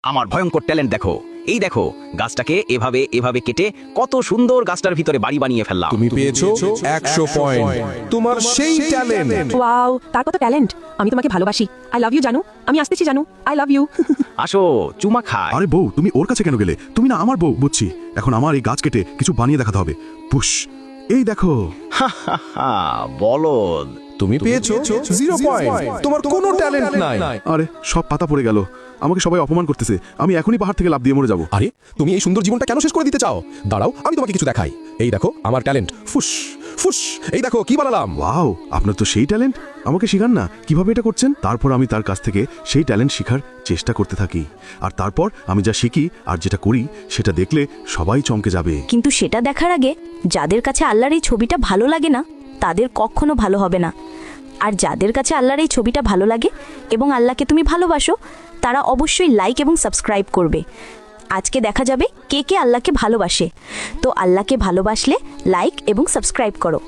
আমার ভয়ঙ্কর ট্যালেন্ট দেখো। এই দেখো, গাছটাকে এভাবে এভাবে কেটে কত সুন্দর গাছটার ভিতরে বাড়ি বানিয়ে ফেললাম। তুমি পেয়েছো 100 পয়েন্ট। তোমার সেই ট্যালেন্ট। ওয়াও, তার কত ট্যালেন্ট। আমি তোমাকে ভালোবাসি। আই লাভ ইউ জানু। আমি আসতেছি জানু। I love you. আসো, চুমা খায়। আরে বউ, তুমি ওর কাছে কেন গেলে? তুমি না আমার বউ, বুঝছি। এখন আমার এই গাছ কেটে কিছু বানিয়ে দেখাতে হবে। পুশ, এই দেখো। বলদ। তুমি পেয়েছো 0 পয়েন্ট। তোমার কোনো ট্যালেন্ট নাই। আরে সব পাতা পড়ে গেল। আমাকে সবাই অপমান করতেছে। আমি এখনই পাহাড় থেকে লাফ দিয়ে মরে যাব। আরে তুমি এই সুন্দর জীবনটা কেন শেষ করে দিতে চাও? দাঁড়াও, আমি তোমাকে কিছু দেখাই। এই দেখো আমার ট্যালেন্ট। ফুস ফুস, এই দেখো কি বানালাম। ওয়াও, আপনার তো সেই ট্যালেন্ট। আমাকে শেখান না কিভাবে এটা করছেন। তারপর আমি তার কাছ থেকে সেই ট্যালেন্ট শেখার চেষ্টা করতে থাকি। আর তারপর আমি যা শিখি আর যেটা করি সেটা দেখলে সবাই চমকে যাবে। কিন্তু সেটা দেখার আগে যাদের কাছে আল্লাহর এই ছবিটা ভালো লাগে না তাদের কখনো ভালো হবে না। আর যাদের কাছে আল্লাহর এই ছবিটা ভালো লাগে এবং আল্লাহকে তুমি ভালোবাসো, তারা অবশ্যই লাইক এবং সাবস্ক্রাইব করবে। আজকে দেখা যাবে কে কে আল্লাহকে ভালোবাসে। তো আল্লাহকে ভালোবাসলে লাইক এবং সাবস্ক্রাইব করো।